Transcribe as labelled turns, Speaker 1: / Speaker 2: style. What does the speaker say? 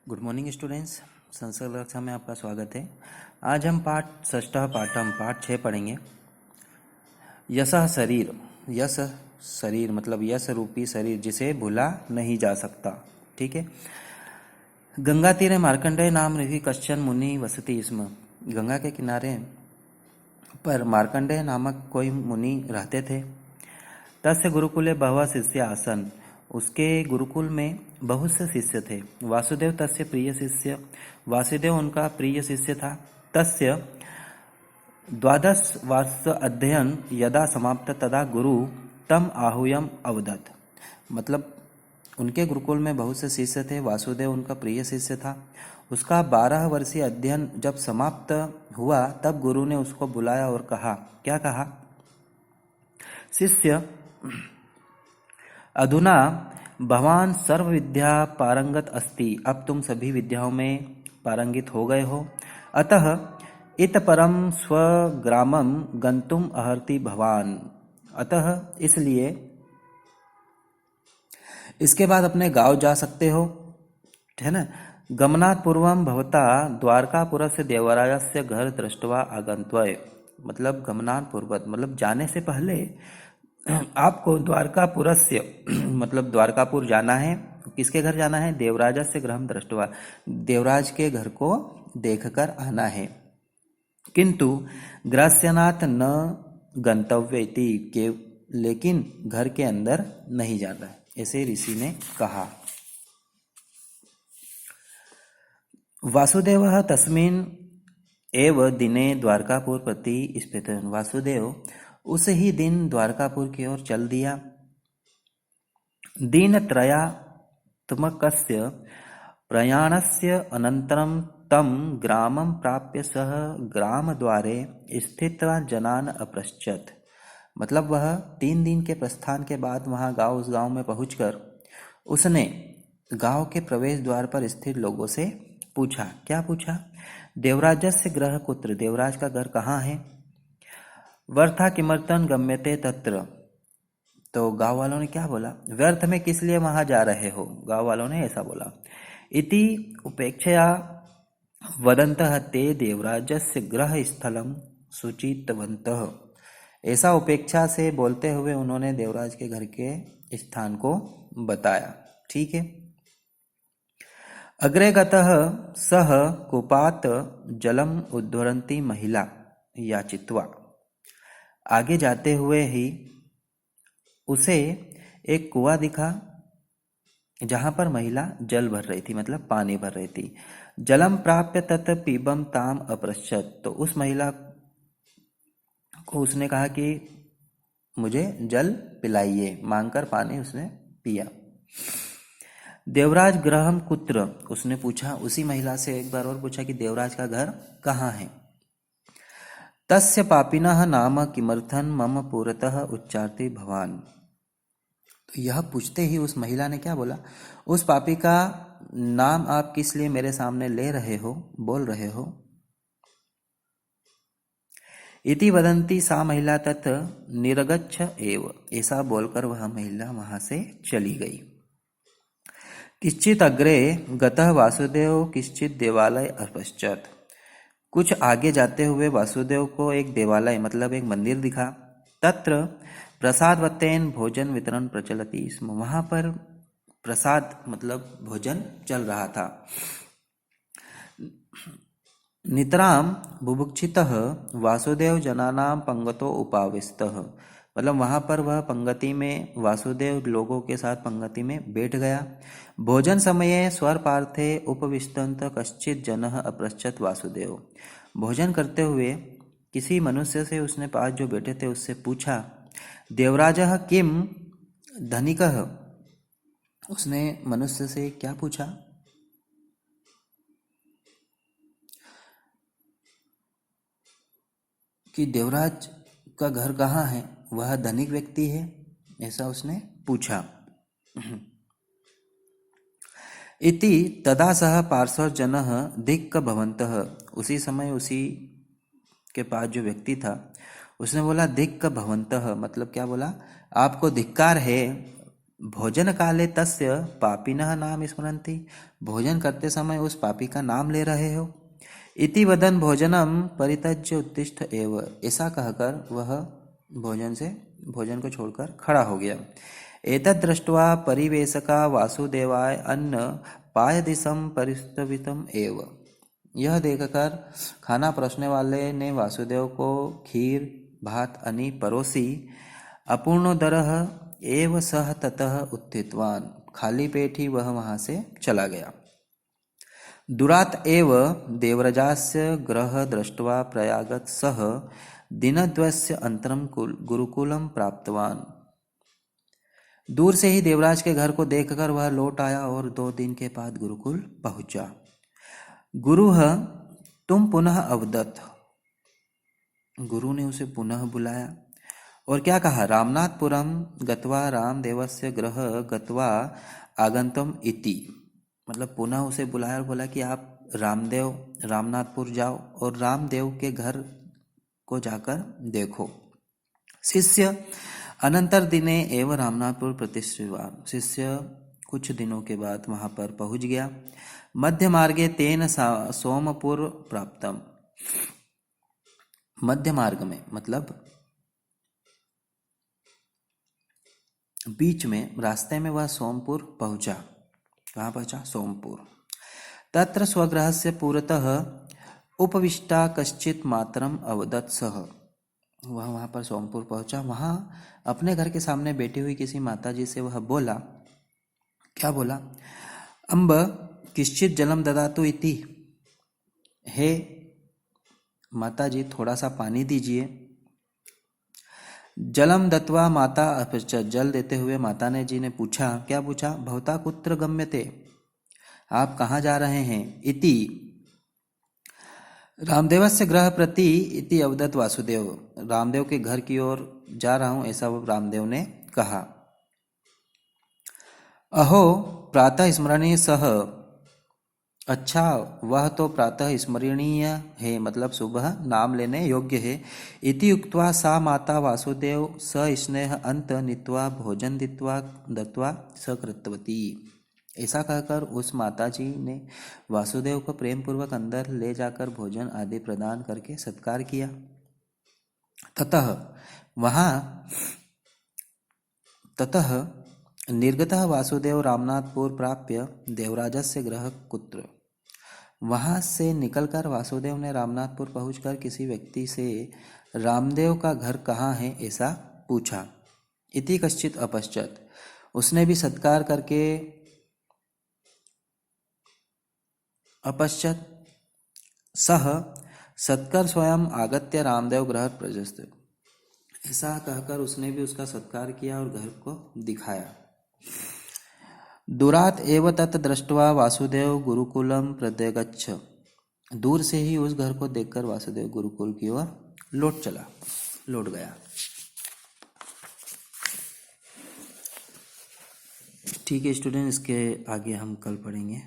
Speaker 1: Good morning students. Sanskrit कक्षा में आपका स्वागत है। आज हम पाठ 6 पढ़ेंगे। यशः शरीर। यश शरीर मतलब यश रूपी शरीर जिसे भूला नहीं जा सकता। ठीक है। गंगा तीरे मार्कंडेय नाम रही कश्चन मुनि वसति स्म। गंगा के किनारे पर मार्कंडेय नामक कोई मुनि रहते थे। तस्य गुरुकुले बहवः शिष्य आसन। उसके गुरुकुल में बहुत से शिष्य थे। वासुदेव तस्य प्रिय शिष्य। वासुदेव उनका प्रिय शिष्य था। तस्य 12 वर्ष अध्ययन यदा समाप्त तदा गुरु तम आहूयम अवदत्। मतलब उनके गुरुकुल में बहुत से शिष्य थे। वासुदेव उनका प्रिय शिष्य था। उसका 12 वर्षीय अध्ययन जब समाप्त हुआ तब गुरु ने उसको बुलाया और कहा, क्या कहा? शिष्य, अधुना भवान सर्व विद्या पारंगत अस्ति। अब तुम सभी विद्याओं में पारंगित हो गए हो। अतः इत परम स्वग्रामम गंतुम अर्हति भवान। अतः इसलिए इसके बाद अपने गांव जा सकते हो, है ना। गमनात् पूर्वम भवता द्वारकापुरस्य देवराजस्य घर दृष्ट्वा आगंत्वय। मतलब गमनात् पूर्वत मतलब जाने से पहले आपको द्वारकापुरस्य मतलब द्वारकापुर जाना है। किसके घर जाना है? देवराजस्य गृहं दृष्ट्वा। देवराज के घर को देखकर आना है। किंतु ग्रास्यनाथ न गंतव्य इति के, लेकिन घर के अंदर नहीं जाना है, ऐसे ऋषि ने कहा। वासुदेव तस्मिन् एव दिने द्वारकापुर प्रति स्थितः। वासुदेव उस ही दिन द्वारकापुर की ओर चल दिया। दिनत्रयात्मकस्य प्रयाणस्य अनन्तरं तं ग्रामं प्राप्य सः ग्रामद्वारे स्थित्वा जनान् अपृच्छत्। मतलब वह 3 दिन के प्रस्थान के बाद वहाँ उस गांव में पहुंचकर उसने गांव के प्रवेश द्वार पर स्थित लोगों से पूछा। क्या पूछा? देवराजस्य गृह कुत्र। देवराज का घर कहाँ है? वर्था किमर्थं गम्यते तत्र। तो गांव वालों ने क्या बोला? व्यर्थ में किस लिए वहां जा रहे हो? गांव वालों ने ऐसा बोला। इति उपेक्षया वदन्तः ते देवराजस्य गृह स्थलं सूचितवन्तः। ऐसा उपेक्षा से बोलते हुए उन्होंने देवराज के घर के स्थान को बताया। ठीक है। अग्रे गतः सह कूपात् जलम उद्धरन्ती महिला याचित्वा। आगे जाते हुए ही उसे एक कुआं दिखा जहां पर महिला जल भर रही थी, मतलब पानी भर रही थी। जलम प्राप्य तत् पीबम ताम अपृच्छत्। तो उस महिला को उसने कहा कि मुझे जल पिलाइए, मांगकर पानी उसने पिया। देवराज गृहम कुत्र। उसने पूछा, उसी महिला से एक बार और पूछा कि देवराज का घर कहाँ है? तस्य पापिनः नाम किमर्थं मम पुरतः उच्चारति भवान। तो यह पूछते ही उस महिला ने क्या बोला? उस पापी का नाम आप किस लिए मेरे सामने ले रहे हो, बोल रहे हो? इति वदंती सा महिला तत् निरगच्छ एव। ऐसा बोलकर वह महिला वहां से चली गई। किश्चित अग्रे गतः वासुदेव किश्चित देवालय अपश्यत्। कुछ आगे जाते हुए वासुदेव को एक देवालय मतलब एक मंदिर दिखा। तत्र प्रसादवत्तेन भोजन वितरण प्रचलति स्म। वहां पर प्रसाद मतलब भोजन चल रहा था। नितराम बुभुक्षितः वासुदेव जनानां पंगतो उपाविष्टः। मतलब वहां पर वह पंगति में वासुदेव लोगों के साथ पंगति में बैठ गया। भोजन समये स्वर पार्थे उपविष्टंत कश्चित जनः अपृच्छत् वासुदेव। भोजन करते हुए किसी मनुष्य से उसने पास जो बैठे थे उससे पूछा, देवराजः किम धनिकः। उसने मनुष्य से क्या पूछा? कि देवराज का घर कहाँ है, वह धनिक व्यक्ति है, ऐसा उसने पूछा। इति तदा सह पार्श्वजनः धिक् भवन्तः। उसी समय उसी के पास जो व्यक्ति था उसने बोला धिक् भवन्तः। मतलब क्या बोला? आपको धिक्कार है, भोजन काले तस्य पापिनः नाम स्मरन्ति, भोजन करते समय उस पापी का नाम ले रहे हो। इति वदन भोजनम परित्यज्य उत्तिष्ठ एव, ऐसा कहकर वह भोजन को छोड़कर खड़ा हो गया। एतद् दृष्ट्वा परिवेशका वासुदेवाय अन्न पायदिशं परिस्तवितम् एव, यह देखकर खाना परोसने वाले ने वासुदेव को खीर भात अनि परोसी। अपूर्णोदरः एव सह ततः उत्थितवान, खाली पेट ही वह वहां से चला गया। दुरात एव देवराजस्य गृह दृष्ट्वा प्रयागत सह दिनद्वयस्य अन्तरं गुरुकुलं प्राप्तवान। दूर से ही देवराज के घर को देखकर वह लौट आया और 2 दिन के बाद गुरुकुल पहुंचा। गुरुः तुम पुनः अवदत्, गुरु ने उसे पुनः बुलाया और क्या कहा, रामनाथपुरम गत्वा रामदेवस्य गृह गत्वा आगन्तुम इति, मतलब पुनः उसे बुलाया और बोला कि आप रामनाथपुर जाओ और रामदेव के घर को जाकर देखो। शिष्य अनंतर दिने एवं रामनाथपुर प्रतिष्ठितवान, शिष्य कुछ दिनों के बाद वहां पर पहुंच गया। मध्य मार्गे तेन सोमपुर प्राप्तम, मध्य मार्ग में मतलब बीच में रास्ते में वह सोमपुर पहुंचा। कहाँ पहुंचा? सोमपुर। तत्र स्वगृहस्य पुरतः उपविष्टा कश्चित मातरम अवदत् सह, वह वहाँ पर सोमपुर पहुंचा, वहाँ अपने घर के सामने बैठी हुई किसी माताजी से वह बोला। क्या बोला? अम्ब किश्चित जलम ददातु इति, हे माताजी थोड़ा सा पानी दीजिए। जलम दत्वा माता अपृच्छत्, जल देते हुए माता ने जी ने पूछा। क्या पूछा? भवता कुत्र गम्यते, आप कहाँ जा रहे हैं? इति रामदेवस्य गृह प्रति इति अवदत् वासुदेव, रामदेव के घर की ओर जा रहा हूं ऐसा रामदेव ने कहा। अहो प्रातः स्मरणीय सह, अच्छा वह तो प्रातः स्मरणीय है, मतलब सुबह नाम लेने योग्य है। इति उक्त्वा सा माता वासुदेव सस्नेह अंत नीत्वा भोजन दत्वा सकृतवती, ऐसा कहकर उस माताजी ने वासुदेव को प्रेम पूर्वक अंदर ले जाकर भोजन आदि प्रदान करके सत्कार किया। ततः निर्गतः वासुदेव रामनाथपुर प्राप्य देवराजस्य गृह कुत्र, वहां से निकलकर वासुदेव ने रामनाथपुर पहुंचकर किसी व्यक्ति से रामदेव का घर कहाँ है ऐसा पूछा। इति कश्चित अपश्चात, उसने भी सत्कार करके अपश्चात सह सत्कार स्वयं आगत्य रामदेव गृह प्रशस्त, ऐसा कहकर उसने भी उसका सत्कार किया और घर को दिखाया। दूरात एव तत् दृष्ट्वा वासुदेव गुरुकुलम प्रत्यगच्छ, दूर से ही उस घर को देखकर वासुदेव गुरुकुल की ओर लौट गया। ठीक है स्टूडेंट, इसके आगे हम कल पढ़ेंगे।